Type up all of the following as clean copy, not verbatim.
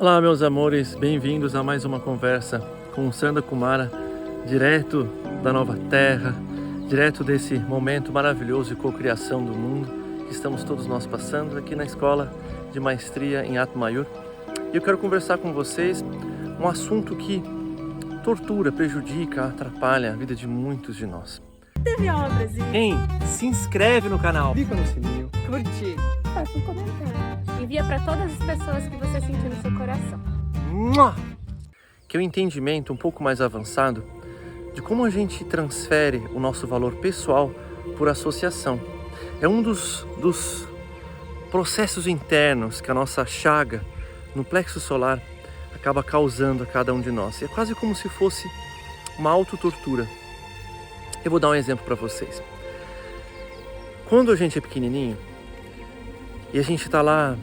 Olá, meus amores, bem-vindos a mais uma conversa com Sandra Kumara, direto da Nova Terra, direto desse momento maravilhoso de cocriação do mundo que estamos todos nós passando aqui na Escola de Maestria em Atmayur. E eu quero conversar com vocês um assunto que tortura, prejudica, atrapalha a vida de muitos de nós. Teve aula Brasil. Hein? Se inscreve no canal, Clica no sininho. Curte. Faça um comentário. Envia para todas as pessoas que você sentiu no seu coração. Que é um entendimento um pouco mais avançado de como a gente transfere o nosso valor pessoal por associação. É um dos processos internos que a nossa chaga no plexo solar acaba causando a cada um de nós. É quase como se fosse uma autotortura. Eu vou dar um exemplo para vocês. Quando a gente é pequenininho e a gente está lá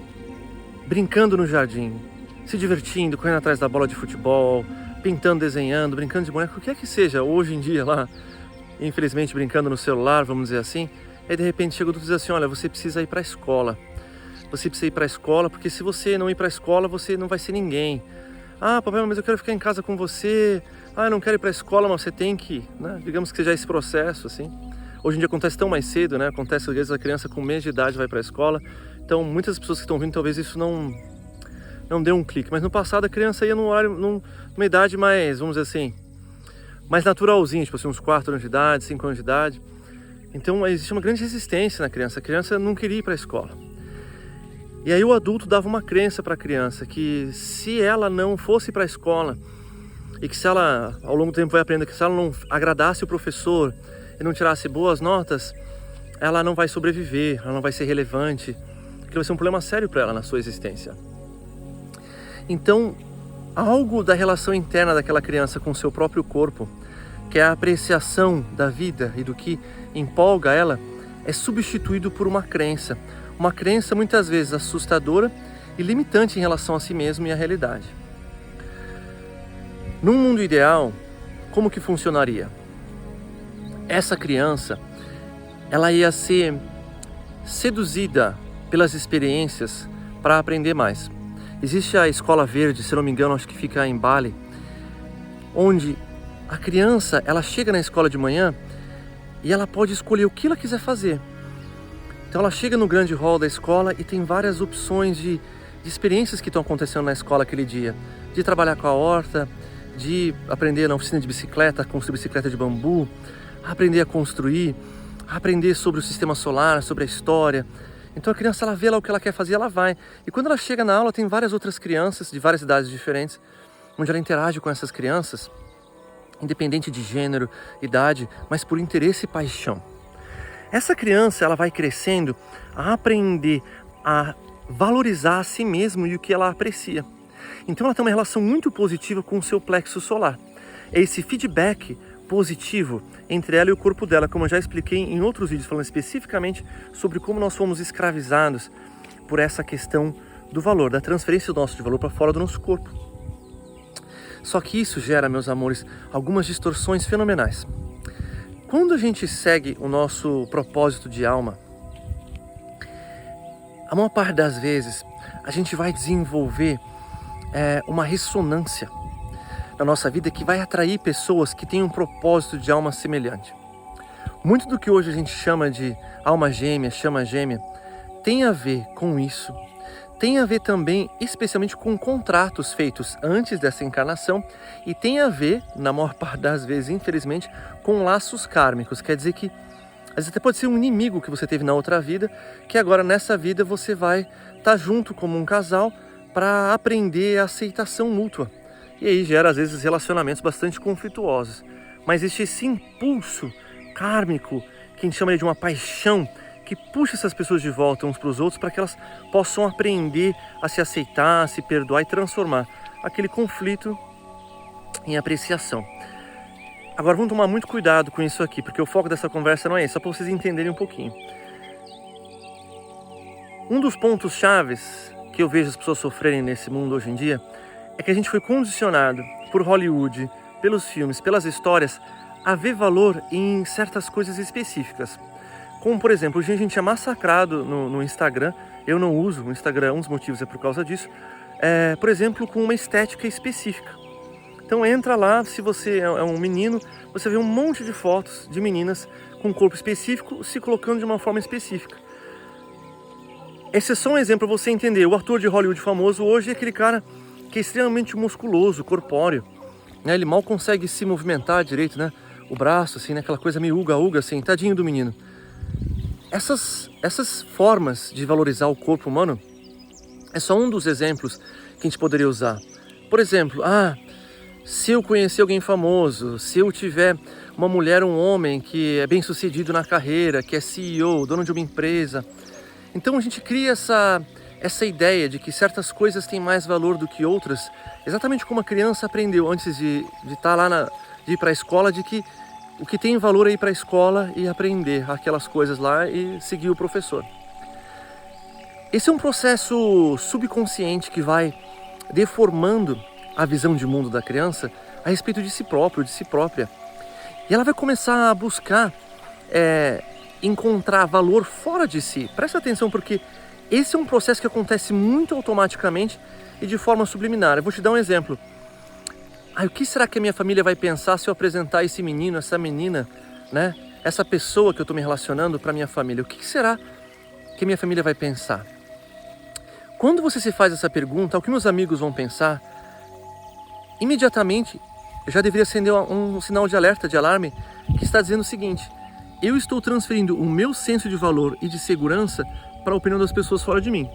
brincando no jardim, se divertindo, correndo atrás da bola de futebol, pintando, desenhando, brincando de boneco, o que é que seja, hoje em dia lá, infelizmente brincando no celular, vamos dizer assim, aí de repente chega outro e diz assim, olha, você precisa ir para a escola. Você precisa ir para a escola, porque se você não ir para a escola, você não vai ser ninguém. Ah, papai, mas eu quero ficar em casa com você. Ah, eu não quero ir para a escola, mas você tem que ir, né? Digamos que seja esse processo, assim. Hoje em dia acontece tão mais cedo, né? Acontece às vezes a criança com 1 mês de idade vai para a escola. Então, muitas pessoas que estão vindo, talvez isso não dê um clique. Mas no passado a criança ia numa idade mais, vamos dizer assim, mais naturalzinha, tipo assim, uns 4 anos de idade, 5 anos de idade. Então, existe uma grande resistência na criança. A criança não queria ir para a escola. E aí o adulto dava uma crença para a criança que se ela não fosse para a escola e que se ela, ao longo do tempo vai aprender que se ela não agradasse o professor e não tirasse boas notas, ela não vai sobreviver, ela não vai ser relevante, que vai ser um problema sério para ela na sua existência. Então, algo da relação interna daquela criança com o seu próprio corpo, que é a apreciação da vida e do que empolga ela, é substituído por uma crença muitas vezes assustadora e limitante em relação a si mesmo e à realidade. Num mundo ideal, como que funcionaria? Essa criança, ela ia ser seduzida pelas experiências para aprender mais. Existe a Escola Verde, se não me engano, acho que fica em Bali, onde a criança, ela chega na escola de manhã e ela pode escolher o que ela quiser fazer. Então ela chega no grande hall da escola e tem várias opções de experiências que estão acontecendo na escola aquele dia. De trabalhar com a horta, de aprender na oficina de bicicleta, construir bicicleta de bambu, aprender a construir, aprender sobre o sistema solar, sobre a história. Então a criança, ela vê lá o que ela quer fazer, ela vai. E quando ela chega na aula, tem várias outras crianças de várias idades diferentes, onde ela interage com essas crianças, independente de gênero, idade, mas por interesse e paixão. Essa criança, ela vai crescendo a aprender a valorizar a si mesmo e o que ela aprecia. Então ela tem uma relação muito positiva com o seu plexo solar. É esse feedback positivo entre ela e o corpo dela, como eu já expliquei em outros vídeos, falando especificamente sobre como nós fomos escravizados por essa questão do valor, da transferência do nosso de valor para fora do nosso corpo. Só que isso gera, meus amores, algumas distorções fenomenais. Quando a gente segue o nosso propósito de alma, a maior parte das vezes a gente vai desenvolver uma ressonância na nossa vida que vai atrair pessoas que têm um propósito de alma semelhante. Muito do que hoje a gente chama de alma gêmea, chama gêmea, tem a ver com isso. Tem a ver também, especialmente, com contratos feitos antes dessa encarnação e tem a ver, na maior parte das vezes, infelizmente, com laços kármicos. Quer dizer que, às vezes até pode ser um inimigo que você teve na outra vida, que agora nessa vida você vai estar junto como um casal para aprender a aceitação mútua. E aí gera, às vezes, relacionamentos bastante conflituosos. Mas existe esse impulso kármico, que a gente chama de uma paixão, que puxa essas pessoas de volta uns para os outros para que elas possam aprender a se aceitar, a se perdoar e transformar aquele conflito em apreciação. Agora vamos tomar muito cuidado com isso aqui, porque o foco dessa conversa não é esse, só para vocês entenderem um pouquinho. Um dos pontos chaves que eu vejo as pessoas sofrerem nesse mundo hoje em dia é que a gente foi condicionado por Hollywood, pelos filmes, pelas histórias, a ver valor em certas coisas específicas. Como, por exemplo, hoje a gente é massacrado no Instagram. Eu não uso o Instagram, um dos motivos é por causa disso. por exemplo, com uma estética específica. Então entra lá, se você é um menino, você vê um monte de fotos de meninas com um corpo específico se colocando de uma forma específica. Esse é só um exemplo para você entender. O ator de Hollywood famoso hoje é aquele cara que é extremamente musculoso, corpóreo, né? Ele mal consegue se movimentar direito, né? O braço, assim, né? Aquela coisa meio uga-uga, assim, tadinho do menino. Essas formas de valorizar o corpo humano é só um dos exemplos que a gente poderia usar. Por exemplo, se eu conhecer alguém famoso, se eu tiver uma mulher, um homem que é bem sucedido na carreira, que é CEO, dono de uma empresa. Então a gente cria essa ideia de que certas coisas têm mais valor do que outras, exatamente como a criança aprendeu antes de estar lá, de ir para a escola, de que o que tem valor é ir para a escola e aprender aquelas coisas lá e seguir o professor. Esse é um processo subconsciente que vai deformando a visão de mundo da criança a respeito de si próprio, de si própria. E ela vai começar a buscar encontrar valor fora de si. Presta atenção, porque esse é um processo que acontece muito automaticamente e de forma subliminar. Eu vou te dar um exemplo. O que será que a minha família vai pensar se eu apresentar esse menino, essa menina, né? Essa pessoa que eu estou me relacionando para minha família? O que será que a minha família vai pensar? Quando você se faz essa pergunta, o que meus amigos vão pensar? Imediatamente já deveria acender um sinal de alerta, de alarme, que está dizendo o seguinte: eu estou transferindo o meu senso de valor e de segurança para a opinião das pessoas fora de mim.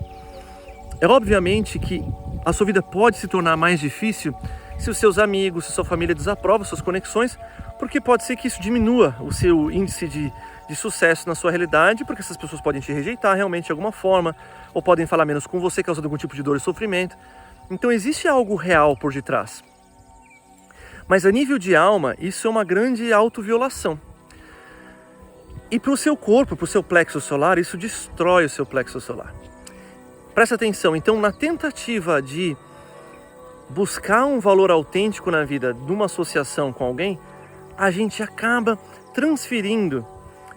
É obviamente que a sua vida pode se tornar mais difícil se os seus amigos, se sua família desaprova suas conexões, porque pode ser que isso diminua o seu índice de sucesso na sua realidade, porque essas pessoas podem te rejeitar realmente de alguma forma, ou podem falar menos com você, causando algum tipo de dor e sofrimento. Então existe algo real por detrás. Mas a nível de alma, isso é uma grande autoviolação. E para o seu corpo, para o seu plexo solar, isso destrói o seu plexo solar. Presta atenção, então, na tentativa de buscar um valor autêntico na vida de uma associação com alguém, a gente acaba transferindo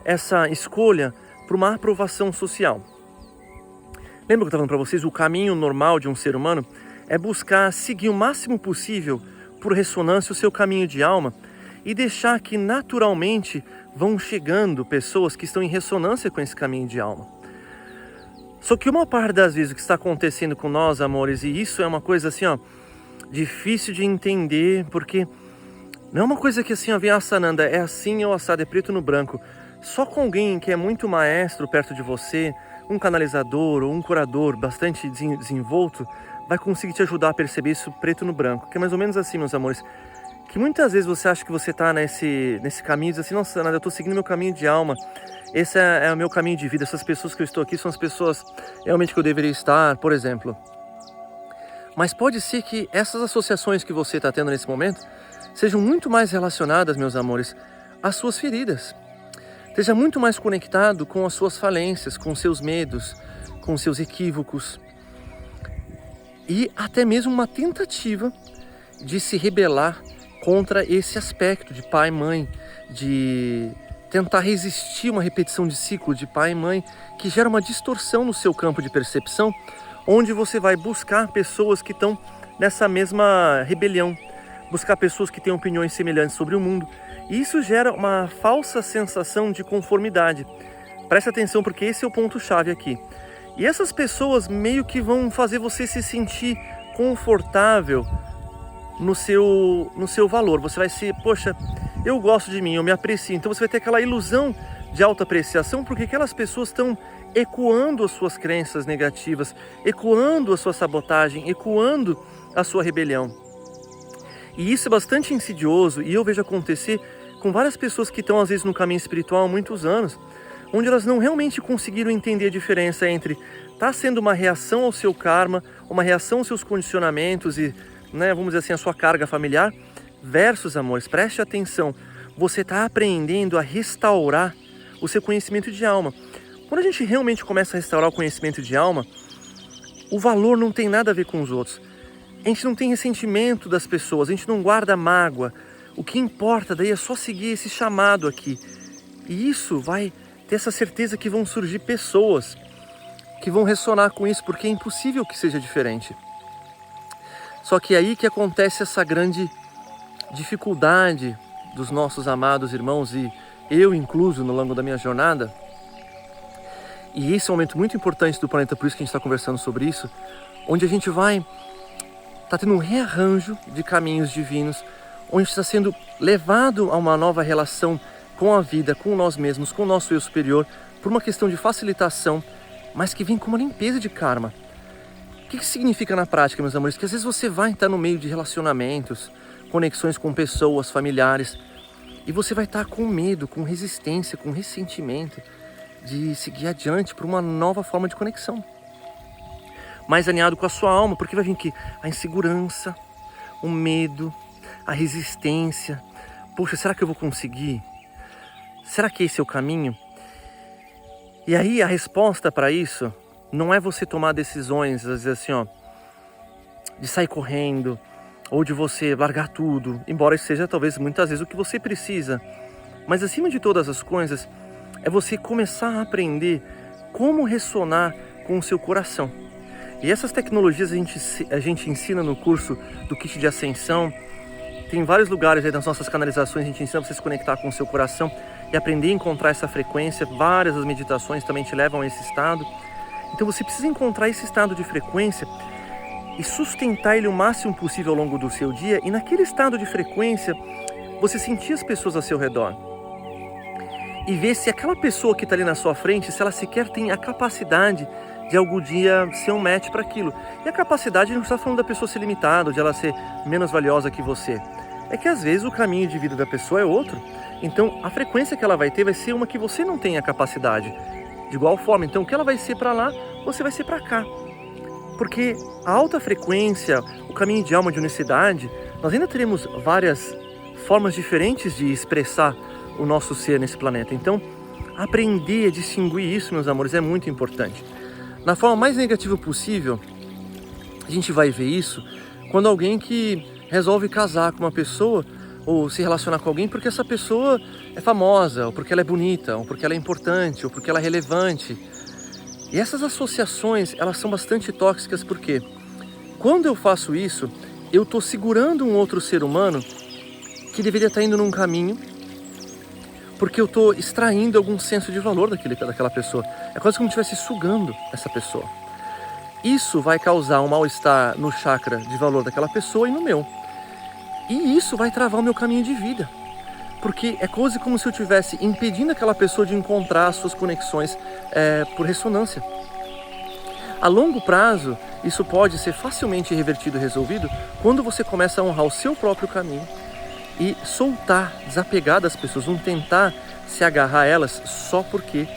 essa escolha para uma aprovação social. Lembra que eu estava falando para vocês? O caminho normal de um ser humano é buscar seguir o máximo possível, por ressonância, o seu caminho de alma e deixar que naturalmente vão chegando pessoas que estão em ressonância com esse caminho de alma. Só que uma parte das vezes o que está acontecendo com nós, amores, e isso é uma coisa assim, difícil de entender, porque não é uma coisa que assim, vem Sananda, é assim ou assado, é preto no branco. Só com alguém que é muito maestro perto de você, um canalizador ou um curador bastante desenvolto, vai conseguir te ajudar a perceber isso preto no branco. Que é mais ou menos assim, meus amores, que muitas vezes você acha que você está nesse caminho, diz assim, nossa, Sananda, eu estou seguindo meu caminho de alma, esse é o meu caminho de vida, essas pessoas que eu estou aqui são as pessoas realmente que eu deveria estar, por exemplo. Mas pode ser que essas associações que você está tendo nesse momento sejam muito mais relacionadas, meus amores, às suas feridas. Esteja muito mais conectado com as suas falências, com os seus medos, com os seus equívocos. E até mesmo uma tentativa de se rebelar contra esse aspecto de pai e mãe, de tentar resistir uma repetição de ciclo de pai e mãe, que gera uma distorção no seu campo de percepção, onde você vai buscar pessoas que estão nessa mesma rebelião, buscar pessoas que têm opiniões semelhantes sobre o mundo. E isso gera uma falsa sensação de conformidade. Preste atenção, porque esse é o ponto-chave aqui. E essas pessoas meio que vão fazer você se sentir confortável no seu valor. Você vai ser, poxa, eu gosto de mim, eu me aprecio. Então você vai ter aquela ilusão de autoapreciação, porque aquelas pessoas estão ecoando as suas crenças negativas, ecoando a sua sabotagem, ecoando a sua rebelião. E isso é bastante insidioso, e eu vejo acontecer com várias pessoas que estão às vezes no caminho espiritual há muitos anos, onde elas não realmente conseguiram entender a diferença entre estar sendo uma reação ao seu karma, uma reação aos seus condicionamentos e, vamos dizer assim, a sua carga familiar, versus, amores, preste atenção, você está aprendendo a restaurar o seu conhecimento de alma. Quando a gente realmente começa a restaurar o conhecimento de alma, o valor não tem nada a ver com os outros. A gente não tem ressentimento das pessoas, a gente não guarda mágoa. O que importa daí é só seguir esse chamado aqui. E isso vai ter essa certeza que vão surgir pessoas que vão ressonar com isso, porque é impossível que seja diferente. Só que é aí que acontece essa grande dificuldade dos nossos amados irmãos, e eu incluso no longo da minha jornada. E esse é um momento muito importante do planeta, por isso que a gente está conversando sobre isso, onde a gente está tendo um rearranjo de caminhos divinos, onde está sendo levado a uma nova relação com a vida, com nós mesmos, com o nosso eu superior, por uma questão de facilitação, mas que vem com uma limpeza de karma. O que significa na prática, meus amores? Que às vezes você vai estar no meio de relacionamentos, conexões com pessoas, familiares, e você vai estar com medo, com resistência, com ressentimento de seguir adiante por uma nova forma de conexão. Mais alinhado com a sua alma, porque vai vir aqui a insegurança, o medo, a resistência. Poxa, será que eu vou conseguir? Será que esse é o caminho? E aí a resposta para isso não é você tomar decisões, às vezes assim, de sair correndo, ou de você largar tudo, embora isso seja talvez muitas vezes o que você precisa. Mas acima de todas as coisas, é você começar a aprender como ressonar com o seu coração. E essas tecnologias a gente ensina no curso do Kit de Ascensão. Tem vários lugares aí nas nossas canalizações, a gente ensina você a se conectar com o seu coração e aprender a encontrar essa frequência. Várias das meditações também te levam a esse estado. Então você precisa encontrar esse estado de frequência e sustentar ele o máximo possível ao longo do seu dia. E naquele estado de frequência, você sentir as pessoas ao seu redor. E ver se aquela pessoa que está ali na sua frente, se ela sequer tem a capacidade de algum dia ser um match para aquilo. E a capacidade, a gente não está falando da pessoa ser limitada, de ela ser menos valiosa que você. É que às vezes o caminho de vida da pessoa é outro. Então a frequência que ela vai ter vai ser uma que você não tem a capacidade. De igual forma, então o que ela vai ser para lá, você vai ser para cá. Porque a alta frequência, o caminho de alma, de unicidade, nós ainda teremos várias formas diferentes de expressar o nosso ser nesse planeta. Então, aprender a distinguir isso, meus amores, é muito importante. Na forma mais negativa possível, a gente vai ver isso quando alguém que resolve casar com uma pessoa ou se relacionar com alguém porque essa pessoa é famosa, ou porque ela é bonita, ou porque ela é importante, ou porque ela é relevante. E essas associações, elas são bastante tóxicas porque quando eu faço isso, eu estou segurando um outro ser humano que deveria estar indo num caminho, porque eu estou extraindo algum senso de valor daquela pessoa. É quase como se eu estivesse sugando essa pessoa. Isso vai causar um mal-estar no chakra de valor daquela pessoa e no meu. E isso vai travar o meu caminho de vida. Porque é quase como se eu estivesse impedindo aquela pessoa de encontrar as suas conexões por ressonância. A longo prazo, isso pode ser facilmente revertido e resolvido quando você começa a honrar o seu próprio caminho e soltar, desapegar das pessoas, não tentar se agarrar a elas só porque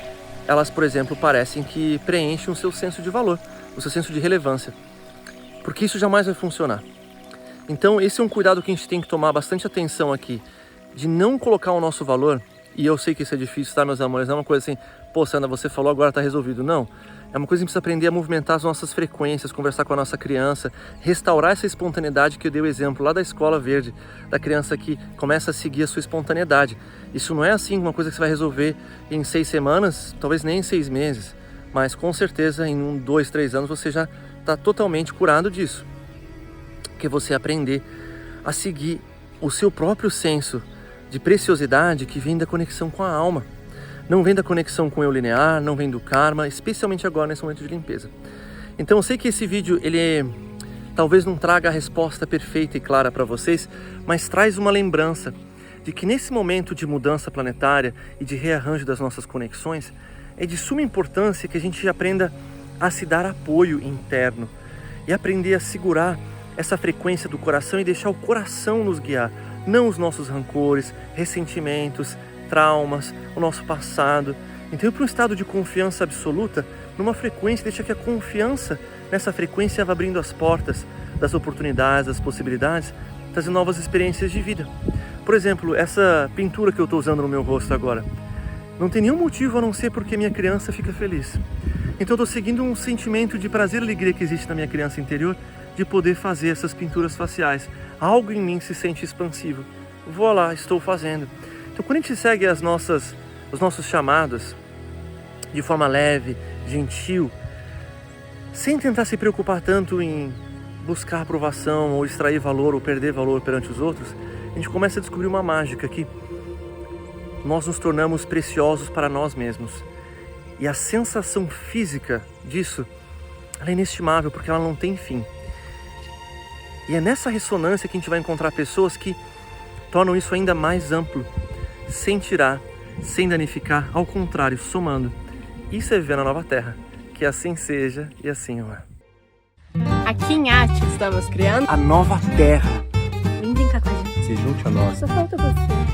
elas, por exemplo, parecem que preenchem o seu senso de valor, o seu senso de relevância. Porque isso jamais vai funcionar. Então esse é um cuidado que a gente tem que tomar bastante atenção aqui, de não colocar o nosso valor, e eu sei que isso é difícil, tá, meus amores? Não é uma coisa assim, pô, Sandra, você falou, agora tá resolvido. Não, é uma coisa que a gente precisa aprender a movimentar as nossas frequências, conversar com a nossa criança, restaurar essa espontaneidade que eu dei o exemplo lá da Escola Verde, da criança que começa a seguir a sua espontaneidade. Isso não é assim uma coisa que você vai resolver em 6 semanas, talvez nem em 6 meses, mas com certeza em 2, 3 anos você já está totalmente curado disso. Que é você aprender a seguir o seu próprio senso de preciosidade que vem da conexão com a alma. Não vem da conexão com o eu linear, não vem do karma, especialmente agora nesse momento de limpeza. Então eu sei que esse vídeo, talvez não traga a resposta perfeita e clara para vocês, mas traz uma lembrança de que nesse momento de mudança planetária e de rearranjo das nossas conexões, é de suma importância que a gente aprenda a se dar apoio interno e aprender a segurar essa frequência do coração e deixar o coração nos guiar, não os nossos rancores, ressentimentos, traumas, o nosso passado. Então ir para um estado de confiança absoluta, numa frequência, deixa que a confiança nessa frequência vá abrindo as portas das oportunidades, das possibilidades, trazendo novas experiências de vida. Por exemplo, essa pintura que eu estou usando no meu rosto agora, não tem nenhum motivo a não ser porque minha criança fica feliz. Então eu estou seguindo um sentimento de prazer e alegria que existe na minha criança interior, de poder fazer essas pinturas faciais. Algo em mim se sente expansivo. Vou lá, estou fazendo. Então quando a gente segue os nossos chamados de forma leve, gentil, sem tentar se preocupar tanto em buscar aprovação, ou extrair valor, ou perder valor perante os outros, a gente começa a descobrir uma mágica que nós nos tornamos preciosos para nós mesmos. E a sensação física disso, ela é inestimável, porque ela não tem fim. E é nessa ressonância que a gente vai encontrar pessoas que tornam isso ainda mais amplo, sem tirar, sem danificar, ao contrário, somando. Isso é viver na nova terra. Que assim seja e assim é. Aqui em Arte estamos criando A nova terra. Vem brincar com a gente. Se junte a nós. Só falta você.